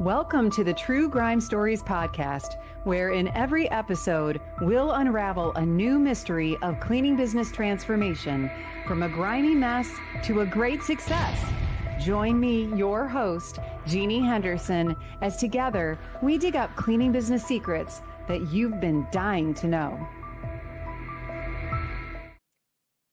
Welcome to the True Grime Stories podcast, where in every episode, we'll unravel a new mystery of cleaning business transformation from a grimy mess to a great success. Join me, your host, Jeannie Henderson, as together we dig up cleaning business secrets that you've been dying to know.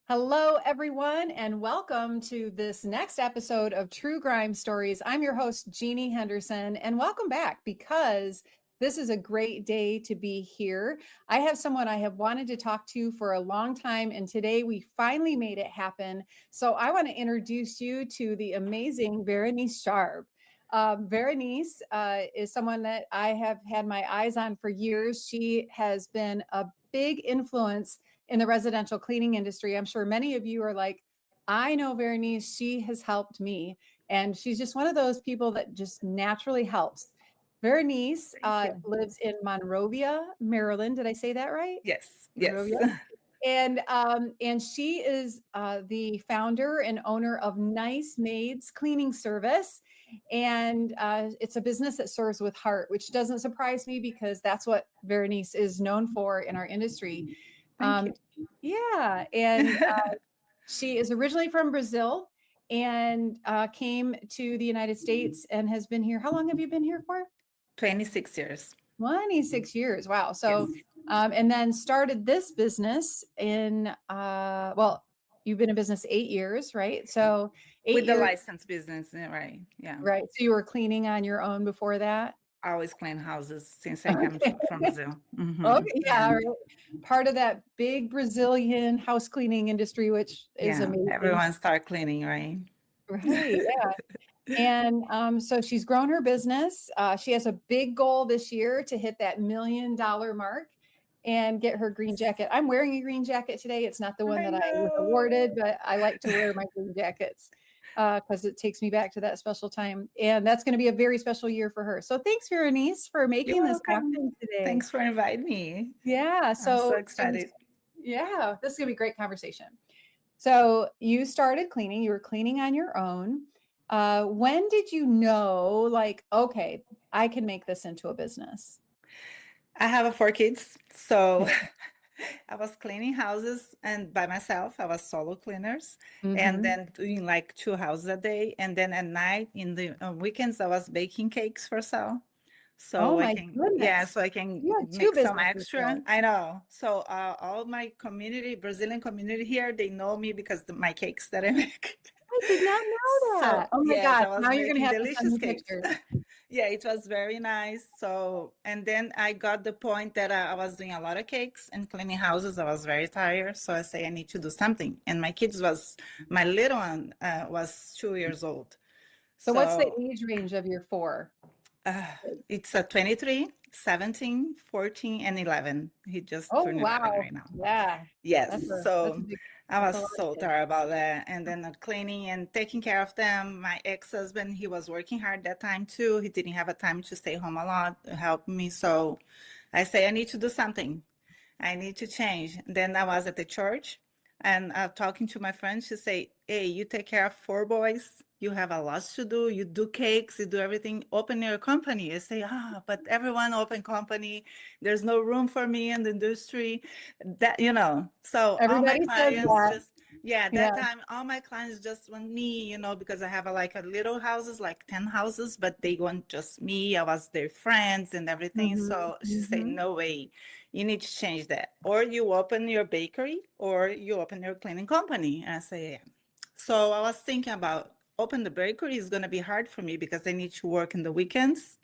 Hello, everyone, and welcome to this next episode of True Grime Stories. I'm your host, Jeannie Henderson, and welcome back because this is a great day to be here. I have someone I have wanted to talk to for a long time, and today we finally made it happen. So I want to introduce you to the amazing Veranice Scharb. Veranice is someone that I have had my eyes on for years. She has been a big influence in the residential cleaning industry. I'm sure many of you are like, I know Veranice, she has helped me. And she's just one of those people that just naturally helps. Veranice lives in Monrovia, Maryland. Did I say that right? Yes. Monrovia. And she is the founder and owner of Nice Maids Cleaning Service. And it's a business that serves with heart, which doesn't surprise me because that's what Veranice is known for in our industry. Thank you. Yeah. And she is originally from Brazil and came to the United States and has been here. How long have you been here for? 26 years. 26 years. Wow. So, Yes. And then started this business in, you've been in business 8 years, right? So 8 With the years. license business, right? Yeah. Right. So you were cleaning on your own before that? I always clean houses since I came from Brazil. Okay, yeah. Yeah. Right. Part of that big Brazilian house cleaning industry, which is Yeah. amazing. Everyone start cleaning, right? Right. Yeah. And so she's grown her business. She has a big goal this year to hit that $1 million mark and get her green jacket. I'm wearing a green jacket today. It's not the one I that I was awarded, know. but I like to wear my green jackets because it takes me back to that special time. And that's going to be a very special year for her. So thanks, Veranice, for You're making this welcome. happen today. Thanks for inviting me. Yeah. I'm so So excited. yeah, this is going to be a great conversation. So you started cleaning, you were cleaning on your own. When did you know, like, okay, I can make this into a business? I have 4 kids, so I was cleaning houses and by myself. I was solo cleaners, and Mm-hmm. then doing like 2 houses a day. And then at night, in the weekends, I was baking cakes for sale. Oh So I my can, yeah, goodness. so I can You had two make some businesses extra. going. I know. So all my community, Brazilian community here, they know me because my cakes that I make. I did not know So that. Oh my yes, gosh. I was Now you're going to making have to send delicious me cakes. pictures. Yeah, it was very nice. So, and then I got the point that I was doing a lot of cakes and cleaning houses. I was very tired. So I say I need to do something. And my little one was 2 years old. So what's the So age range of your four? uh, it's a 23, 17, 14, and 11. He just Oh, turned 11 wow. right now. Yeah. Yes, That's a so big, I that's was a lot so of kids. tired about that. And then cleaning and taking care of them. My ex-husband, he was working hard that time too. He didn't have a time to stay home a lot to help me. So I say, I need to do something. I need to change. Then I was at the church and talking to my friend. She say, hey, you take care of 4 boys. You have a lot to do. You do cakes, you do everything. Open your company. I say, but everyone open company. There's no room for me in the industry. So all my Everybody says clients that. just, yeah, Yeah. that time, all my clients just want me, because I have like a little houses, like 10 houses, but they want just me. I was their friends and everything. Mm-hmm. So she said, Mm-hmm. no way. You need to change that. Or you open your bakery or you open your cleaning company. And I say, yeah. So I was thinking about open the bakery is going to be hard for me because I need to work in the weekends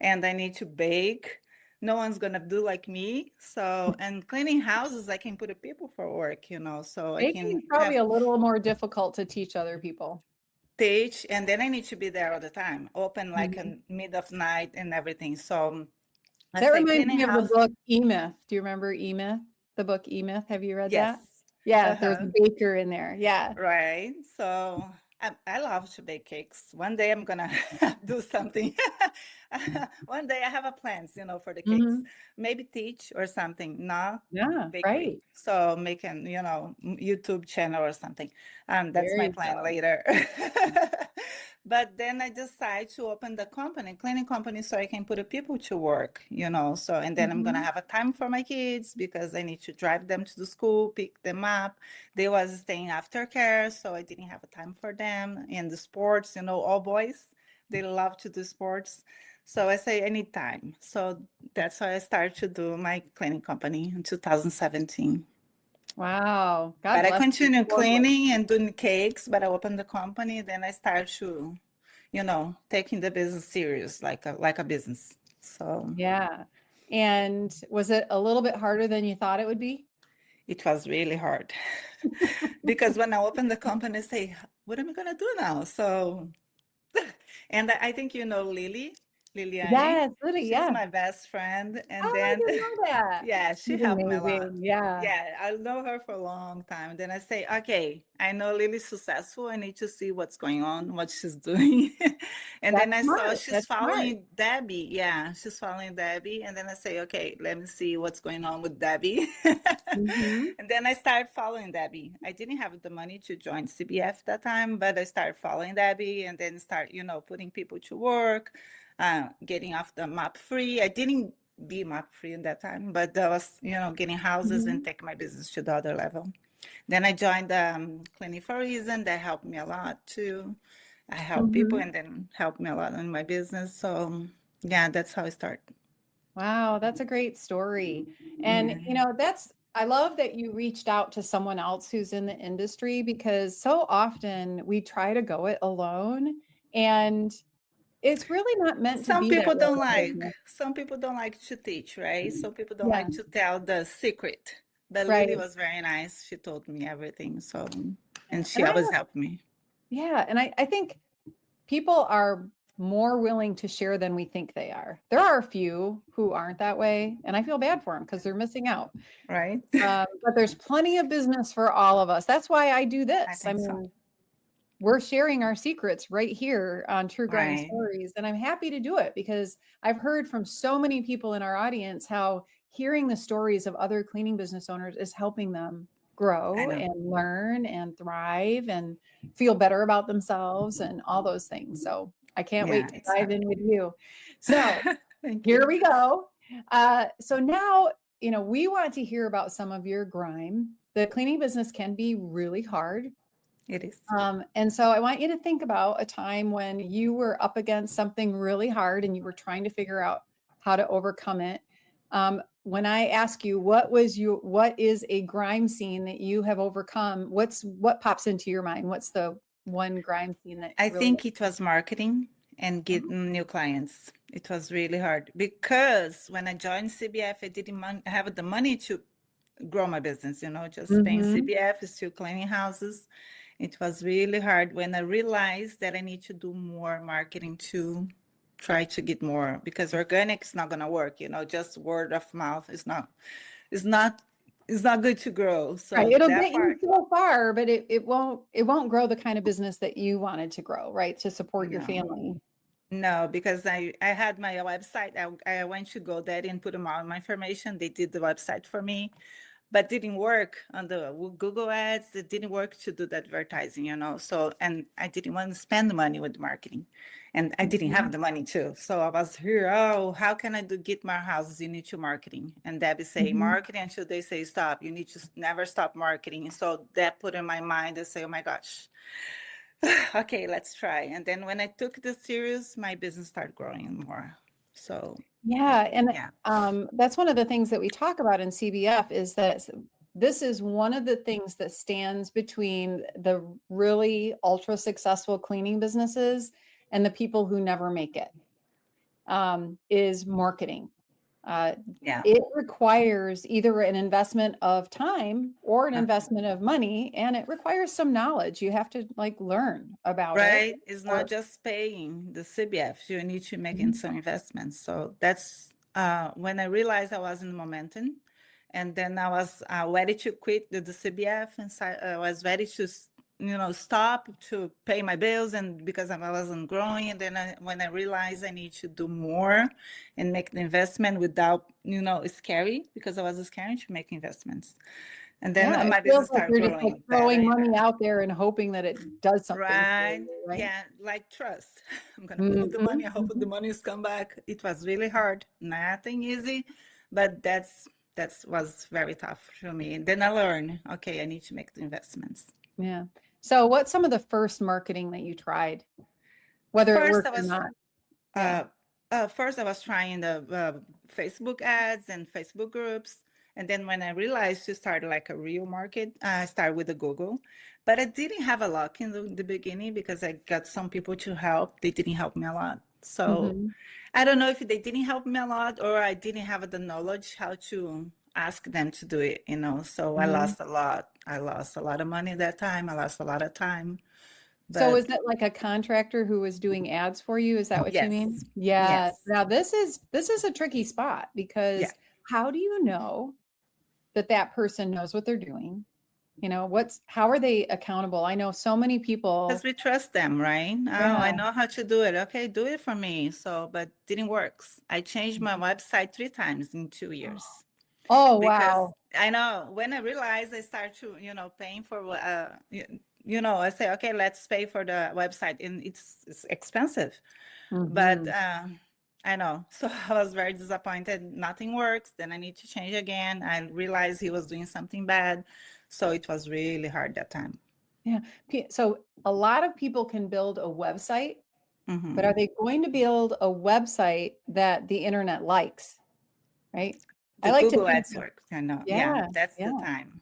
and I need to bake. No one's going to do like me. So, and cleaning houses, I can put a people for work, so I Baking can is probably have a little more difficult to teach other people. stage and then I need to be there all the time, open like Mhm. a mid of night and everything. So I That say reminds cleaning me of the house. book E-Myth. Do you remember E-Myth? The book E-Myth. Have you read that? Yes. Yeah, there's a Uh-huh. baker in there. Yeah. Right. So I love to bake cakes. One day I'm gonna do something. One day I have a plans, for the cakes. Hmm. Maybe teach or something. No, Yeah, bakery. right. So making, YouTube channel or something. That's There my you plan go. later. But then I decided to open the company, cleaning company, so I can put the people to work, you know. So, and then I'm gonna Mhm. have a time for my kids because I need to drive them to the school, pick them up. They was staying aftercare, so I didn't have a time for them. And the sports, you know, all boys, they love to do sports. So I say anytime. So that's why I started to do my cleaning company in 2017. Wow. God But I bless you. continue Totally. cleaning and doing cakes, but I opened the company, then I start to, you know, taking the business serious like a business. So Yeah. And was it a little bit harder than you thought it would be? it was really hard because when I opened the company, I say, what am I gonna do now? So and I think you know Liliane. Yes, really, She's yeah. my best friend. And Oh, I then, didn't know that. yeah, she She's helped me a lot. amazing. Yeah. Yeah, I know her for a long time. Then I say, okay, I know Lily's successful. I need to see what's going on, what she's doing. And then That's I saw smart. she's That's smart. following Debbie. Yeah, she's following Debbie. And then I say, okay, let me see what's going on with Debbie. Hmm. And then I started following Debbie. I didn't have the money to join CBF that time, but I started following Debbie and then start, you know, putting people to work, getting off the map free. I didn't be map free in that time, but that was, you know, getting houses and Hmm. take my business to the other level. Then I joined Clinic for a Reason. That helped me a lot too. I help people Hmm. and then helped me a lot in my business. So yeah, that's how I start. Wow, that's a great story. And, Yeah. I love that you reached out to someone else who's in the industry because so often we try to go it alone and it's really not meant to Some be that people way don't in like, business. some people don't like to teach, right? Some people don't Yeah, like to tell the secret. But Lily right. was very nice. She told me everything. So, and Yeah. she always helped me. And I think people are more willing to share than we think they are. There are a few who aren't that way, and I feel bad for them because they're missing out. Right? But there's plenty of business for all of us. That's why I do I this. I think so. mean, we're sharing our secrets right here on True Grime Right. Stories. And I'm happy to do it because I've heard from so many people in our audience how hearing the stories of other cleaning business owners is helping them I grow know. and learn and thrive and feel better about themselves and all those things. So I can't Yeah, wait to it's dive hard. in with you. So Thank here you. we go. So now, we want to hear about some of your grime. The cleaning business can be really hard. It is. And so I want you to think about a time when you were up against something really hard and you were trying to figure out how to overcome it. When I ask you what is a grime scene that you have overcome, what pops into your mind? What's the one grime scene that I really? think it was marketing and getting new clients. It was really hard because when I joined CBF, I didn't have the money to grow my business, you know, just paying Mm-hmm. CBF, still cleaning houses. It was really hard when I realized that I need to do more marketing to try to get more because organic is not gonna work, you know, just word of mouth is not, it's not, it's not good to grow. Right. So It'll that get you part, so far, but it won't grow the kind of business that you wanted to grow, right? To support your no. family. No, because I had my website. I went to GoDaddy and put them all my information. They did the website for me, but didn't work on the Google ads. It didn't work to do the advertising, you know. So, and I didn't want to spend the money with marketing, and I didn't have Mhm. the money too. So I was here. Oh, how can I do get more houses? You need to marketing, and Debbie say Mhm. marketing until they say stop. You need to never stop marketing. So that put in my mind. I say, oh my gosh. Okay, let's try. And then when I took this serious, my business started growing more. So I Yeah, think, and yeah, that's one of the things that we talk about in CBF is that this is one of the things that stands between the really ultra successful cleaning businesses and the people who never make it, is marketing. Uh, yeah, it requires either an investment of time or an uh, investment of money, and it requires some knowledge. You have to like learn about it. right. It's not Or just paying the CBF. You need to make in Mhm. some investments. So that's when I realized I was in momentum, and then I was ready to quit the CBF, and so I was ready to, you know, stop to pay my bills, and because I wasn't growing, and then when I realized I need to do more and make the investment without, you know, it's scary because I was scared to make investments. And Yeah, then it my feels business like started you're just like growing better throwing and money better. out there and hoping that it does something for Right. you, right? Yeah, like trust. I'm gonna put the Mhm, money. I hope the mhm. money is come back. It was really hard. Nothing easy, but that's was very tough for me. Then I learned, okay, I need to make the investments. Yeah. So what's some of the first marketing that you tried, whether it First, I worked or was not? Yeah. Uh, first, I was trying the Facebook ads and Facebook groups. And then when I realized to start like a real market, I started with the Google. But I didn't have a luck in the beginning because I got some people to help. They didn't help me a lot. So Mhm. I don't know if they didn't help me a lot or I didn't have the knowledge how to ask them to do it, you know. So I Mhm. lost a lot. I lost a lot of money that time. I lost a lot of time. So is But it like a contractor who was doing ads for you? Is that what you yes, mean? Yeah. yes, Now this is a tricky spot yeah. because how do you know that that person knows what they're doing? You know, how are they accountable? I know so many Because people. we trust them, right? Oh, I Yeah. know how to do it. Okay, do it for me. So, but didn't work. I changed my website 3 times in 2 years Oh, because wow. I know when I realized I start to, paying for, I say, okay, let's pay for the website, and it's expensive. But Mhm. I know. So I was very disappointed. Nothing works. Then I need to change again. I realized he was doing something bad. So it was really hard that time. Yeah. So a lot of people can build a website, but are Hmm. they going to build a website that the internet likes, right? I The like to Google think Ads of, work. I know. Yeah, yeah, that's the yeah. time.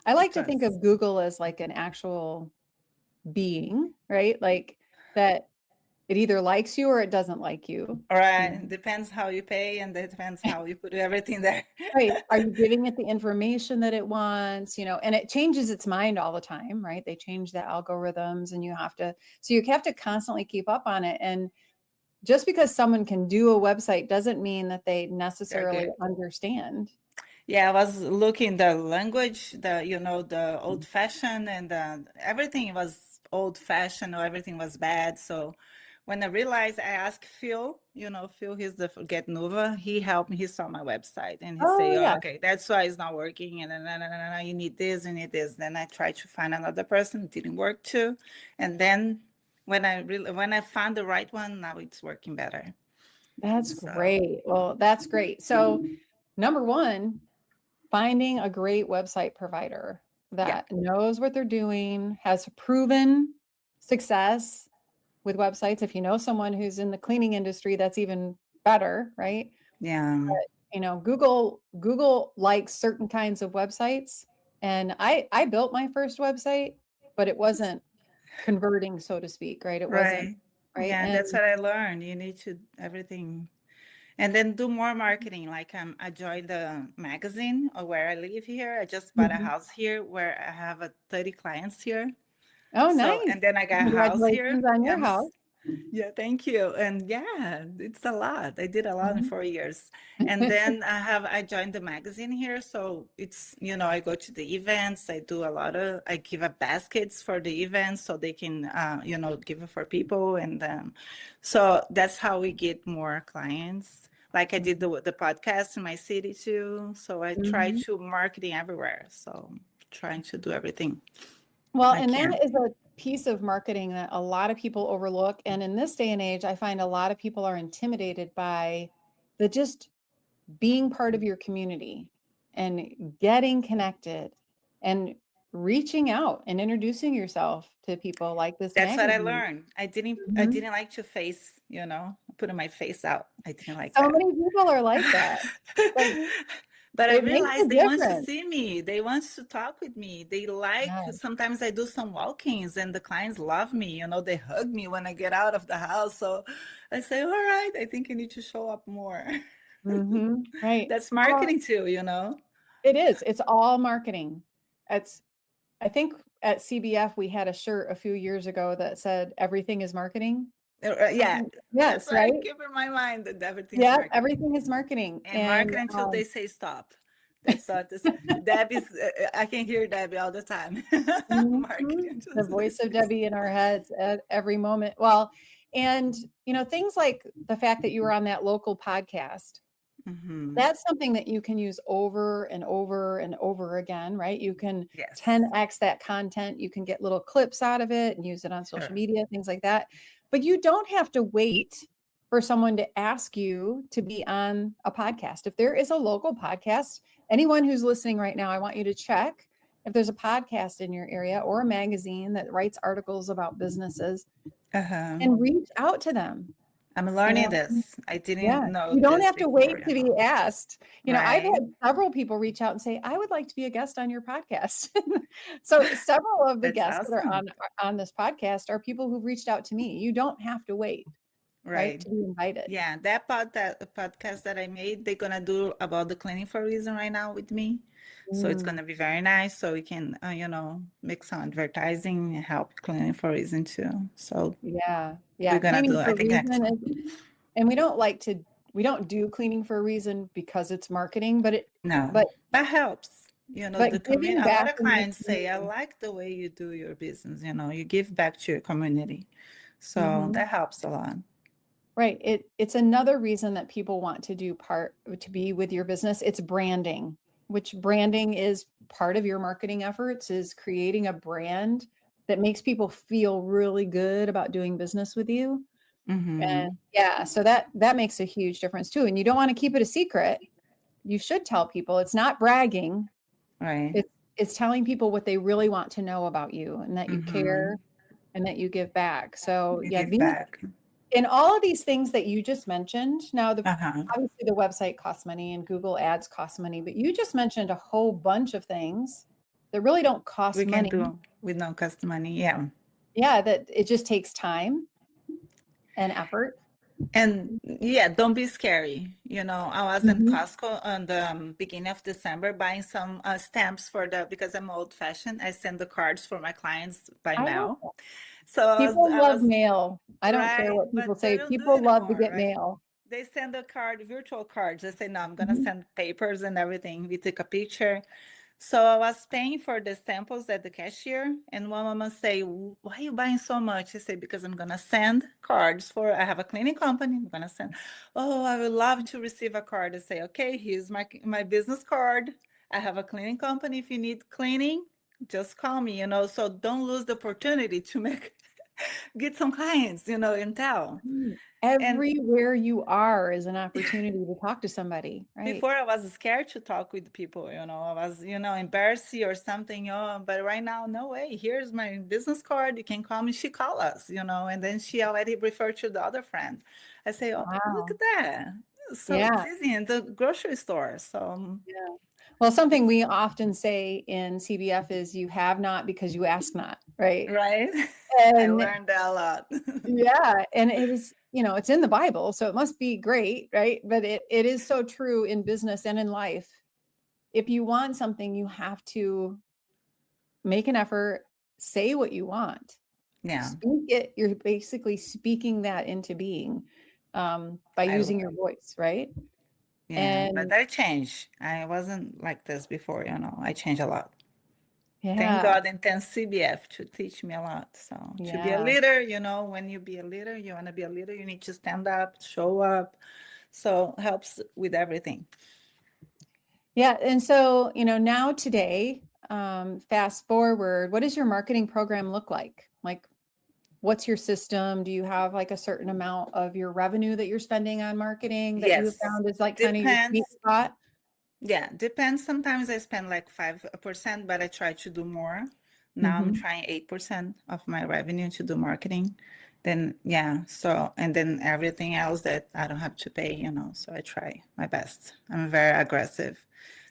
I like It to think was. of Google as like an actual being, right? Like that it either likes you or it doesn't like you. All You right. know? Depends how you pay and it depends how you put everything there. Right. Are you giving it the information that it wants? And it changes its mind all the time, right? They change the algorithms and so you have to constantly keep up on it. And just because someone can do a website doesn't mean that they Very necessarily good. understand. Yeah, I was looking the language, the old fashioned and everything was old fashioned or everything was bad. So when I realized, I asked Phil, Phil, he's the Get Nova. He helped me. He saw my website and he Oh, say, oh, yeah, okay, that's why it's not working. And then, no, you need this, you need this. Then I tried to find another person. It didn't work too. And then when I found the right one, now it's working better. that's So great. Well, that's great. So, number one, finding a great website provider yeah, that knows what they're doing, has proven success with websites. If you know someone who's in the cleaning industry, that's even better, right? yeah. Google likes certain kinds of websites, and I built my first website, but it wasn't converting, so to speak, right? It wasn't Right. right. Yeah, that's And what I learned. You need to everything. And then do more marketing. Like I joined the magazine or where I live here. I just bought a Mhm. house here where I have 30 clients here. Oh, So, nice. and then I got a house here. Congratulations on your I'm house. yeah, thank you. And yeah, it's a lot. I did a lot in Mhm. 4 years. And then I joined the magazine here. So it's, I go to the events. I give up baskets for the events so they can, give it for people. And so that's how we get more clients. Like I did the podcast in my city too. So I try Mhm. to marketing everywhere. So trying to do everything Well, I and that can. is a piece of marketing that a lot of people overlook. And in this day and age, I find a lot of people are intimidated by the just being part of your community and getting connected and reaching out and introducing yourself to people like this That's what I magazine. learned. I Mhm. didn't like to face, putting my face out. I didn't like So that. many people are like that. Like But I it makes a realized they want to difference. see me. They want to talk with me. They like, Yeah. sometimes I do some walk-ins and the clients love me. They hug me when I get out of the house. So I say, all right, I think I need to show up more. Right. That's Well, marketing too. it is. It's all marketing. It's I think at CBF we had a shirt a few years ago that said everything is marketing. Yeah, Something, that's yes, why I right? keep in my mind that everything's Yeah, marketing. everything is marketing. And And market until they say stop. That's not this. Debbie's, I can hear Debbie all the time. Marketing until the they voice of say Debbie in stop. our heads at every moment. Well, and things like the fact that you were on that local podcast, Mm-hmm. That's something that you can use over and over and over again, right? You can Yes. 10x that content. You can get little clips out of it and use it on social Sure. media, things like that. But you don't have to wait for someone to ask you to be on a podcast. If there is a local podcast, anyone who's listening right now, I want you to check if there's a podcast in your area or a magazine that writes articles about businesses Uh-huh. and reach out to them. I'm You learning know, this. I didn't yeah, know you don't this have to before, wait you to be know. asked. I've Right? had several people reach out and say, "I would like to be a guest on your podcast." So several of the That's guests that are awesome. on this podcast are people who've reached out to me. You don't have to wait, right, Right. to be invited. Yeah, that podcast that I made, they're gonna do about the cleaning for a reason right now with me. So it's Mm, gonna be very nice. So we can, make some advertising and help cleaning for a reason too. So yeah, yeah. we're gonna Cleaning do, I for a think, next reason month. is, and we don't do cleaning for a reason because it's marketing, No, but that helps. The community, giving a lot back of in the clients say, I community. like the way you do your business, you give back to your community. So Mhm. that helps a lot. Right. It's another reason that people want to to be with your business. It's branding, which branding is part of your marketing efforts, is creating a brand that makes people feel really good about doing business with you. And Mm-hmm. yeah, so that makes a huge difference too. And you don't want to keep it a secret. You should tell people. It's not bragging. Right. It's telling people what they really want to know about you and that you Mm-hmm. care and that you give back. So You yeah, give these back. in all of these things that you just mentioned, now Uh-huh. obviously the website costs money and Google ads cost money, but you just mentioned a whole bunch of things that really don't We cost can money. do with no cost money. Yeah. Yeah, that it just takes time and effort. And yeah, don't be scary. I was in Mhm. Costco on the beginning of December buying some stamps because I'm old fashioned. I send the cards for my clients by I love mail. that. So People I love was mail. I don't care right, what people but they say. don't do People love to anymore, get right? mail. They send a card, virtual cards. They say, no, I'm gonna Mhm. send papers and everything. We take a picture. So I was paying for the samples at the cashier, and one woman say, "Why are you buying so much?" I say, "Because I'm gonna send cards for. I have a cleaning company. I'm gonna send. Oh, I would love to receive a card." I say, "Okay, here's my business card. I have a cleaning company. If you need cleaning, just call me. So don't lose the opportunity to make get some clients. And tell." Mm. And Everywhere you are is an opportunity to talk to somebody, right? before I was scared to talk with people, I was, embarrassed or something, but right now, no way. Here's my business card. You can call me. She call us, and then she already referred to the other friend. I say, oh, look Wow. at that. So it's Yeah. easy in the grocery store. So Yeah. Well, something it's we often say in CBF is you have not because you ask not, right? right. I And learned that a lot. yeah, and it is, it's in the Bible, so it must be great, right? But it is so true in business and in life. If you want something, you have to make an effort, say what you want, Yeah, speak it. You're basically speaking that into being by I using will. your voice, right? Yeah, but And I changed. I wasn't like this before, I changed a lot. Thank yeah, God intense CBF to teach me a lot. So to be a yeah. leader, when you be a leader, you want to be a leader, you need to stand up, show up. So helps with everything. Yeah, and so, now today, fast forward, what does your marketing program look like? Like, what's your system? Do you have like a certain amount of your revenue that you're spending on marketing that you have Yes, found is like kind of your sweet depends. spot? Yeah, depends. Sometimes I spend like 5%, but I try to do more. Now I'm Hmm. trying 8% of my revenue to do marketing. Then, yeah, and then everything else that I don't have to pay, so I try my best. I'm very aggressive.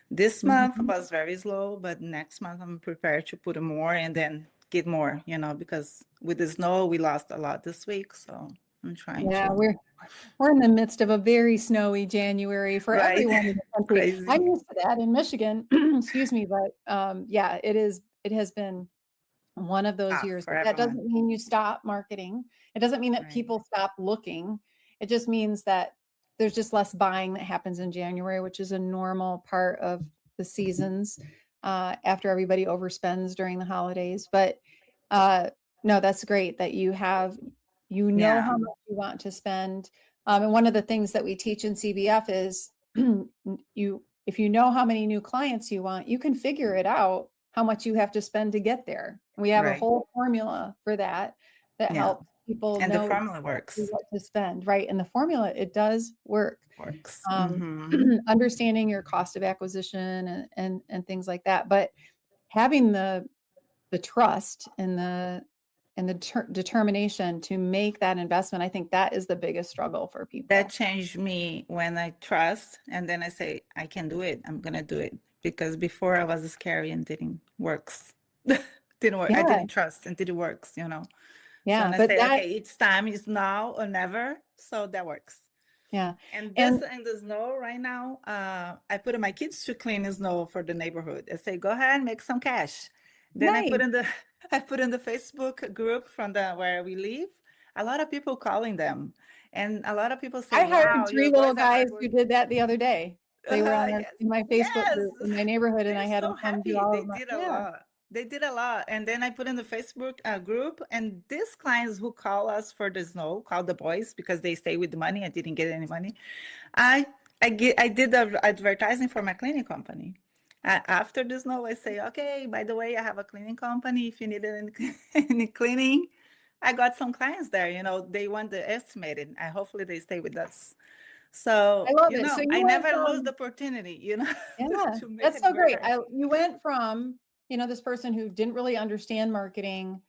This month Hmm. was very slow, but next month I'm prepared to put more and then get more, because with the snow, we lost a lot this week. So I'm trying Yeah, to, we're in the midst of a very snowy January for right? everyone in the country. Crazy. I'm used to that in Michigan, excuse me, but yeah, it has been one of those Tough years, for but that everyone. doesn't mean you stop marketing. It doesn't mean that Right. people stop looking. It just means that there's just less buying that happens in January, which is a normal part of the seasons after everybody overspends during the holidays. But uh, no, that's great that you know Yeah. how much you want to spend. And one of the things that we teach in CBF is if you know how many new clients you want, you can figure it out how much you have to spend to get there. We have a Right. whole formula for that Yeah. helps people And the know formula exactly works. what to spend, right? And the formula, it does work. Works. Um, Mm-hmm. understanding your cost of acquisition and things like that, but having the trust and the determination to make that investment, I think that is the biggest struggle for That people. changed me when I trust and then I say, I can do it. I'm gonna do it. Because before I was scary and didn't works. Didn't work. I Yeah, didn't trust and didn't works, you know. So yeah, when I but say, that, okay, it's time, it's now or never. So that works. yeah, And this and in the snow right now, I put my kids to clean the snow for the neighborhood. I say, go ahead, make some cash. Then I put nice. in the I put in the Facebook group from the where we live. A lot of people calling them, and a lot of people say, I hired "Wow, three you little guys are guys who hardworking." did that the other day. They were on Yes, in my Facebook yes. group in my neighborhood, and They're I had so them come do happy. all They of my, did a yeah. lot. They did a lot. And then I put in the Facebook group, and these clients who call us for the snow, call the boys because they stay with the money. I didn't get any money. I I did the advertising for my cleaning company. After the snow, I say, okay, by the way, I have a cleaning company. If you need any, any cleaning, I got some clients there. You know, they want the estimated. I hopefully they stay with us. I So, love you it. So know, you I went never lose the from, opportunity, you know, yeah, to make that's so great. advertising. You went from, this person who didn't really understand marketing,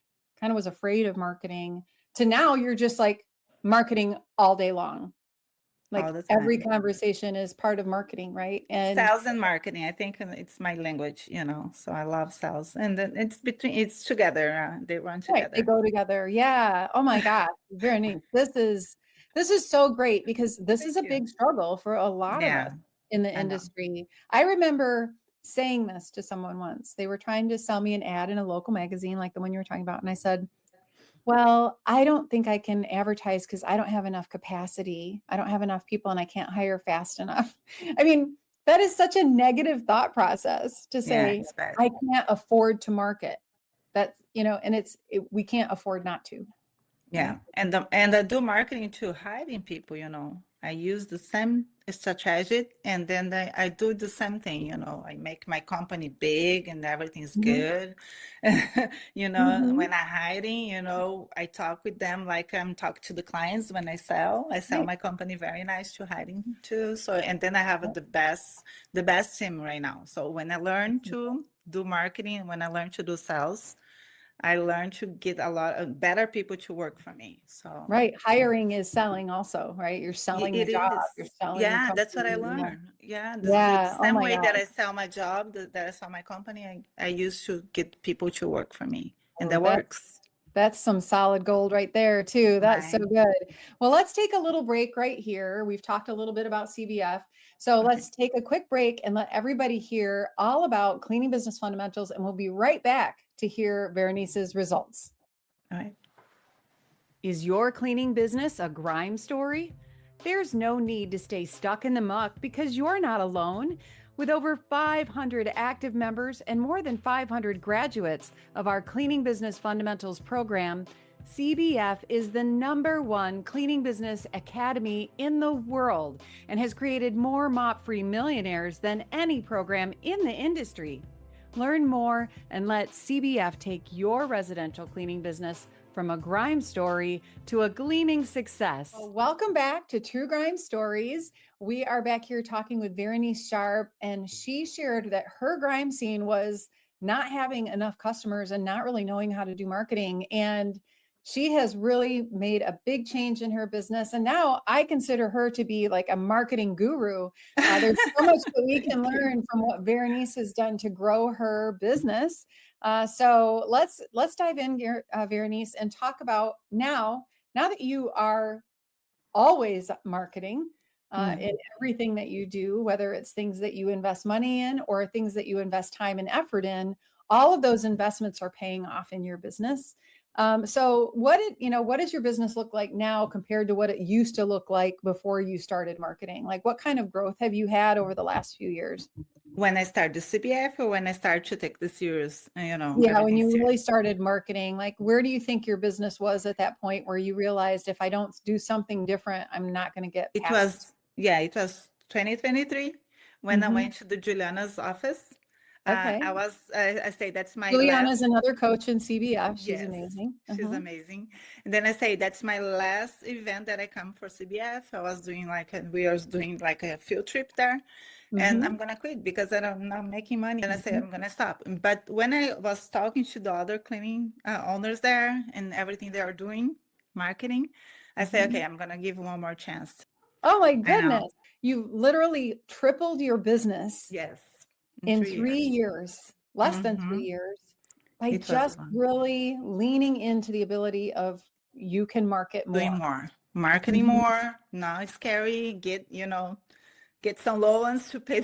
kind of was afraid of marketing, to now you're just like marketing all day long. All Like the every time. conversation is part of marketing, right? And Sales and marketing, I think it's my language, you know, so I love sales. And then it's together. They run right, they together. go together. Yeah. Oh my God. Very neat. This is so great because this is Thank a you. big struggle for a lot of us Yeah, in the I know. industry. I remember saying this to someone once. They were trying to sell me an ad in a local magazine like the one you were talking about. And I said, well, I don't think I can advertise because I don't have enough capacity. I don't have enough people and I can't hire fast enough. I mean, that is such a negative thought process to Yeah, say, it's bad. I can't afford to market. That's, and we can't afford not to, Yeah, right? and I do marketing to hiding people, you know. I use the same strategy and then I do the same thing, you know. I make my company big and everything's Hmm. good. You know, Hmm. when I'm hiding, you know, I talk with them like I'm talking to the clients when I sell. I sell Right. my company very nice to hiding too. So and then I have the best team right now. So when I learn to do marketing, when I learn to do sales, I learned to get a lot of better people to work for me. So Right. Hiring is selling also, right? You're selling the it job, is. you're selling the Yeah, that's what I company. Yeah. learned. Yeah, the Yeah. Oh same my way that God. I sell my job, that I sell my company, I used to get people to work for me. And Oh, that works. that's some solid gold right there too. That's so Right. good. Well, let's take a little break right here. We've talked a little bit about CBF. So Okay. let's take a quick break and let everybody hear all about cleaning business fundamentals. And we'll be right back to hear Veranice's results. All right. Is your cleaning business a grime story? There's no need to stay stuck in the muck because you're not alone. With over 500 active members and more than 500 graduates of our Cleaning Business Fundamentals program, CBF is the #1 cleaning business academy in the world and has created more mop free millionaires than any program in the industry. Learn more and let CBF take your residential cleaning business from a grime story to a gleaming success. Well, welcome back to True Grime Stories. We are back here talking with Veranice Scharb, and she shared that her grime scene was not having enough customers and not really knowing how to do marketing. And she has really made a big change in her business. And now I consider her to be like a marketing guru. There's so much that we can Thank you. learn from what Veranice has done to grow her business. So let's dive in here, Veranice, and talk about now that you are always marketing in Mhm. everything that you do, whether it's things that you invest money in or things that you invest time and effort in. All of those investments are paying off in your business. So what does your business look like now compared to what it used to look like before you started marketing? Like what kind of growth have you had over the last few years? When I start the CBF or when I start to take the serious, you know, Yeah, when everything you really serious. started marketing, like where do you think your business was at that point where you realized if I don't do something different, I'm not going to get It past? was, yeah, it was 2023 when I Mm-hmm. went to the Juliana's office. Okay. I say that's my Juliana's last. another coach in CBF. She's Yes, amazing. she's Uh-huh. amazing. And then I say that's my last event that I come for CBF. I was doing we was doing like a field trip there, and Mm-hmm. I'm gonna quit because I'm not making money. And I say Mm-hmm. I'm gonna stop. But when I was talking to the other cleaning owners there and everything they are doing, marketing, I say, Mm-hmm. okay, I'm gonna give one more chance. Oh my I know. goodness. You literally tripled your business Yes, in in 3 years. 3 years, less than Mm-hmm. 3 years, by It was just fun. really leaning into the ability of you can market Doing more. more, marketing Mhm. more. Now it's scary. Get some loans to pay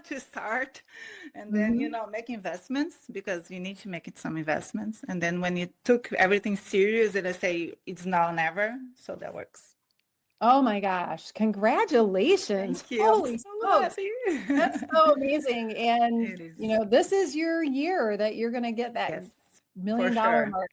to start, and then Mhm. make investments because you need to make it some investments. And then when you took everything serious, and I say it's now or never, so that works. Oh my gosh. Congratulations. Thank you. I'm Holy so smokes. happy. That's so amazing. And, It is. this is your year that you're going to get that Yes, for $1 million sure. mark.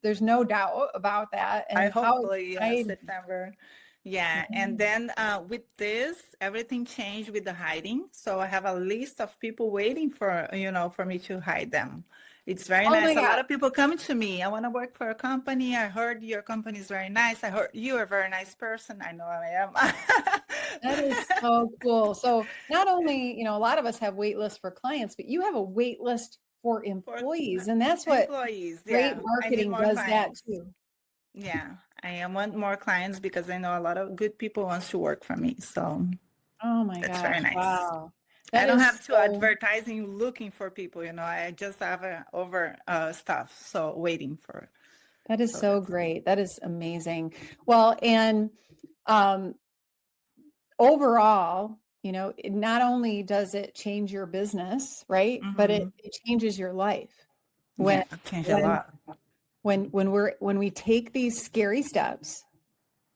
There's no doubt about that. I And how hopefully, yeah, exciting. September. Yeah, and Mhm. then with this, everything changed with the hiding. So I have a list of people waiting for me to hide them. It's very Oh my nice. A God. lot of people come to me. I want to work for a company. I heard your company is very nice. I heard you are a very nice person. I know I That am. is so cool. So not only, a lot of us have wait lists for clients, but you have a wait list for For employees. And that's what employees, great yeah. I need marketing more does that clients. too. Yeah, I want more clients because I know a lot of good people wants to work for me. So Oh my that's gosh. very nice. Wow. I That don't is have to so advertising looking for people, I just have over stuff, so waiting for. that is So so that's great. That is amazing. Well, and um overall, not only does it change your business, right? But hmm it changes your life. When yeah, it changed a when lot. when we take these scary steps.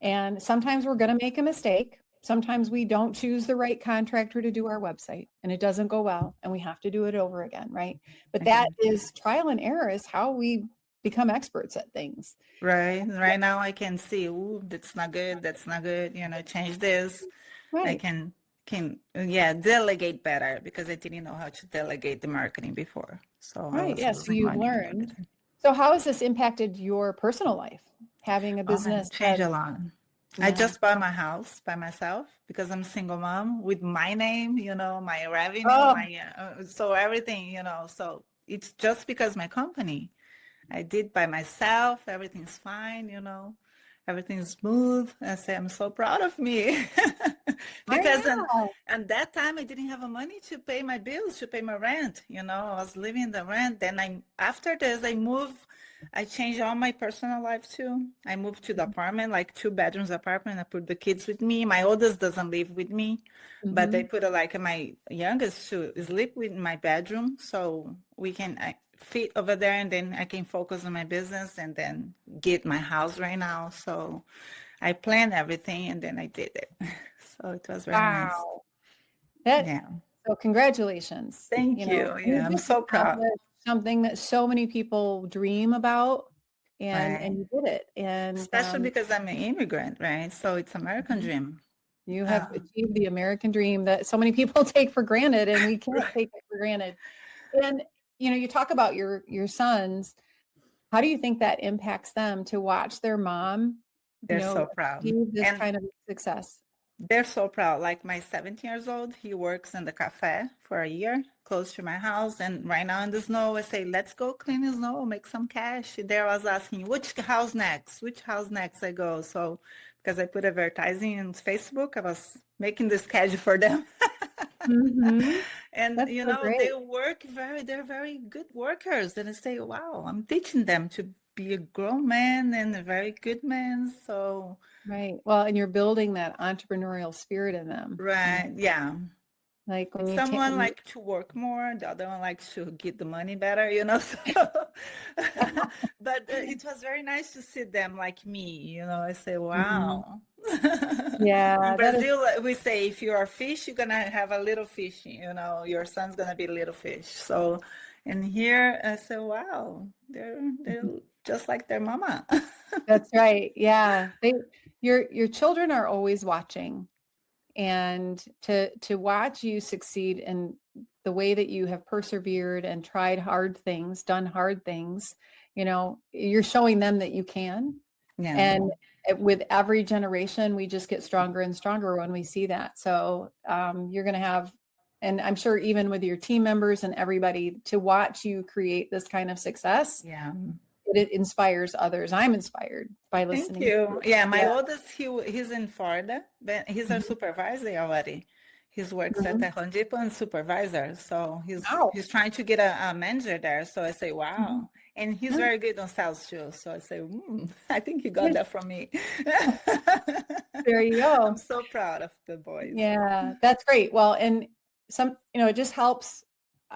And sometimes we're going to make a mistake. Sometimes we don't choose the right contractor to do our website and it doesn't go well and we have to do it over again, right? But that Again, is trial and error is how we become experts at things. right now I can see, ooh, that's not good. That's not good. Change this. I Right. can yeah, delegate better because I didn't know how to delegate the marketing before. So I Right. was Yeah. So losing you've money and learned. everything. So how has this impacted your personal life? Having a Oh man, business changed that, a lot. I yeah. just bought my house by myself because I'm single mom with my name, my revenue, Oh, so everything, so it's just because my company. I did by myself. Everything's fine, everything's smooth. I say I'm so proud of me I because know. and that time I didn't have a money to pay my bills, to pay my rent. I was living the rent. Then after this I moved. I changed all my personal life too. I moved to the apartment, like 2 bedrooms apartment. I put the kids with me. My oldest doesn't live with me, but I Mhm. put my youngest to sleep with my bedroom so we can fit over there, and then I can focus on my business and then get my house right now. So I planned everything and then I did it. So it was very nice. Wow. That Yeah. So congratulations. Thank you. You Yeah, I'm just so proud. accomplished something that so many people dream about and Right. you did it. And Especially because I'm an immigrant, right? So it's American Mhm. dream. You have Uh, achieved the American dream that so many people take for granted and we can't right. take it for granted. And you talk about your sons. How do you think that impacts them to watch their mom, They're so proud. achieve this And kind of success? they're so proud. Like my 17 years old, he works in the cafe for a year, close to my house. And right now in the snow, I say, let's go clean the snow, make some cash. There I was asking, which house next? Which house next? I go. So because I put advertising on Facebook, I was making the schedule for them. Mhm. And That's so great. they're very good workers. And I say, wow, I'm teaching them to be a grown man and a very good man. So, Right. Well, and you're building that entrepreneurial spirit in them. right, yeah. Like when you take Someone like to work more, the other one likes to get the money better. But it was very nice to see them like me. I say, Mhm. wow. In Yeah, that is Brazil, we say if you are fish, you're gonna have a little fish. Your son's gonna be a little fish. So, and here I say, wow, they're just like their mama. that's right. Yeah. Your children are always watching and to watch you succeed in the way that you have persevered and tried hard things, done hard things, you're showing them that you can. Yeah. And with every generation, we just get stronger and stronger when we see that. So you're going to have, and I'm sure even with your team members and everybody, to watch you create this kind of success, Yeah. it inspires others. I'm inspired by Thank listening to you. you. Yeah, my Yeah. oldest, he's in Florida, but he's our Mhm. supervisor already. He works at Mhm. the Home Depot and supervisor. So Wow. he's trying to get a manager there. So I say, Mhm. wow. And he's Yeah. very good on sales too. So I say, I think he got that from me. There you I'm go. so proud of the boys. Yeah, that's great. Well, and it just helps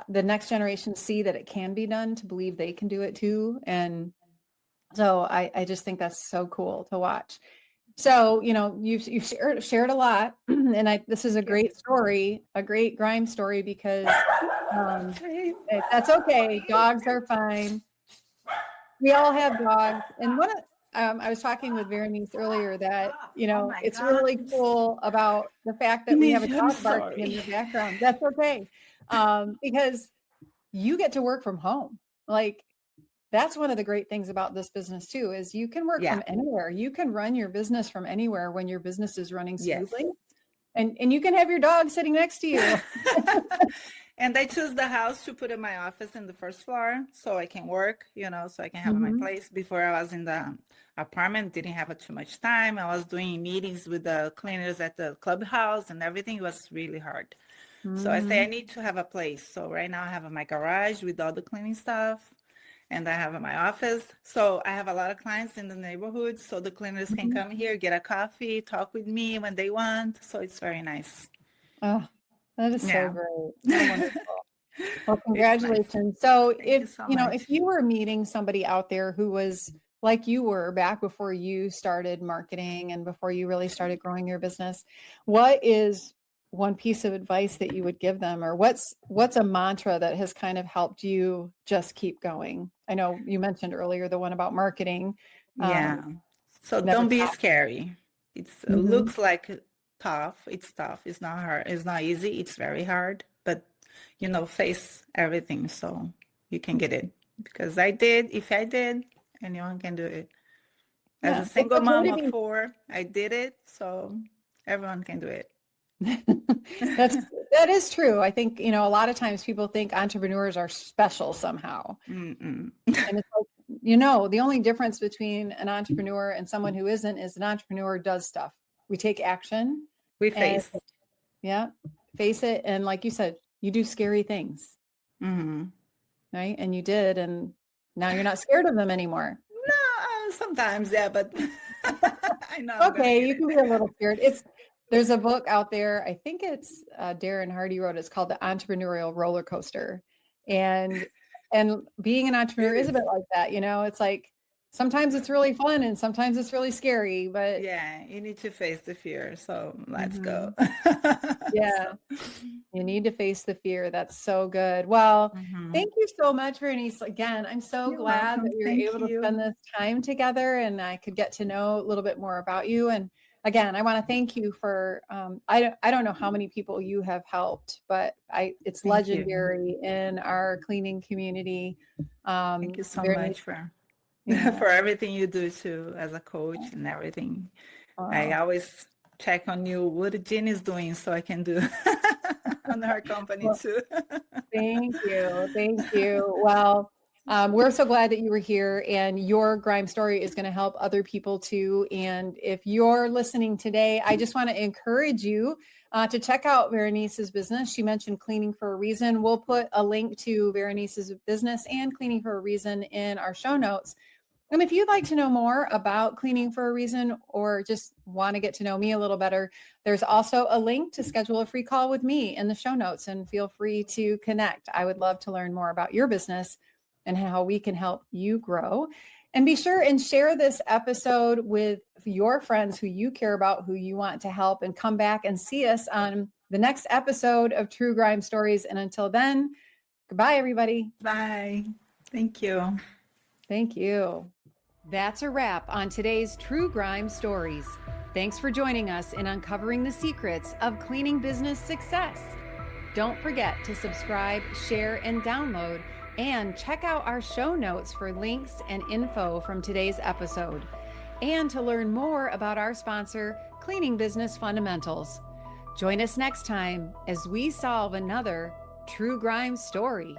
the next generation see that it can be done, to believe they can do it too. And so I just think that's so cool to watch. So, you've shared a lot, and this is a Thank you. great story, a great grime story, because um, Please. that's okay. Dogs are fine. We all have dogs, and I was talking with Veranice earlier that Oh my it's God. really cool about the fact that we have a Maybe I'm dog barking in sorry. the background. That's okay, because you get to work from home. Like, that's one of the great things about this business too, is you can work Yeah. from anywhere. You can run your business from anywhere when your business is running Yes. smoothly, and you can have your dog sitting next to you. And I choose the house to put in my office in the first floor so I can work, so I can have my Mhm. place. Before I was in the apartment, didn't have too much time. I was doing meetings with the cleaners at the clubhouse and everything. It was really hard. So I say I Mhm. need to have a place. So right now I have my garage with all the cleaning stuff, and I have my office. So I have a lot of clients in the neighborhood. So the cleaners can Mhm. come here, get a coffee, talk with me when they want. So it's very nice. Oh, that is so Yeah. great. How wonderful. Well, It's nice. congratulations. So Thank you if, so if much. you were meeting somebody out there who was like you were back before you started marketing and before you really started growing your business, what is one piece of advice that you would give them, or what's a mantra that has kind of helped you just keep going? I know you mentioned earlier the one about marketing. Yeah. So Never don't be stop. scary. It Mhm. looks like tough. It's tough. It's not hard. It's not easy. It's very hard. But face everything so you can get it. Because I did. If I did, anyone can do it. As a Yeah, it's single okay mom to of be. four, I did it. So everyone can do it. That's that is true. I think, a lot of times people think entrepreneurs are special somehow. Mm-mm. And it's like, the only difference between an entrepreneur and someone who isn't is an entrepreneur does stuff. We take action We and face. yeah, face it. And like you said, you do scary things, Mm-hmm. right? And you did, and now you're not scared of them anymore. No, sometimes, yeah, but I know I'm gonna Okay, get you it. can be a little scared. There's a book out there. I think it's Darren Hardy wrote. It's called The Entrepreneurial Roller Coaster, and being an entrepreneur It is a is. bit like that. It's like sometimes it's really fun and sometimes it's really scary. But Yeah, you need to face the fear. So let's go. Mhm. Yeah, So, you need to face the fear. That's so good. Well, mhm. thank you so much, Vernice. Again, I'm so You're glad that welcome. we were Thank able to spend you. this time together and I could get to know a little bit more about you. And again, I want to thank you for, I don't know how many people you have helped, but it's Thank you. legendary in our cleaning community. Thank you so Vernice, much for yeah. for everything you do too as a coach and everything. I Wow. always check on you what Jean is doing so I can do on her company Well, too. thank you. Thank you. Well, we're so glad that you were here, and your grime story is going to help other people too. And if you're listening today, I just want to encourage you to check out Veronice's business. She mentioned Cleaning for a Reason. We'll put a link to Veronice's business and Cleaning for a Reason in our show notes. And if you'd like to know more about Cleaning for a Reason, or just want to get to know me a little better, there's also a link to schedule a free call with me in the show notes, and feel free to connect. I would love to learn more about your business and how we can help you grow. And be sure and share this episode with your friends who you care about, who you want to help, and come back and see us on the next episode of True Grime Stories. And until then, goodbye, everybody. Bye. Thank you. Thank you. That's a wrap on today's True Grime Stories. Thanks for joining us in uncovering the secrets of cleaning business success. Don't forget to subscribe, share, and download, and check out our show notes for links and info from today's episode, and to learn more about our sponsor, Cleaning Business Fundamentals. Join us next time as we solve another True Grime story.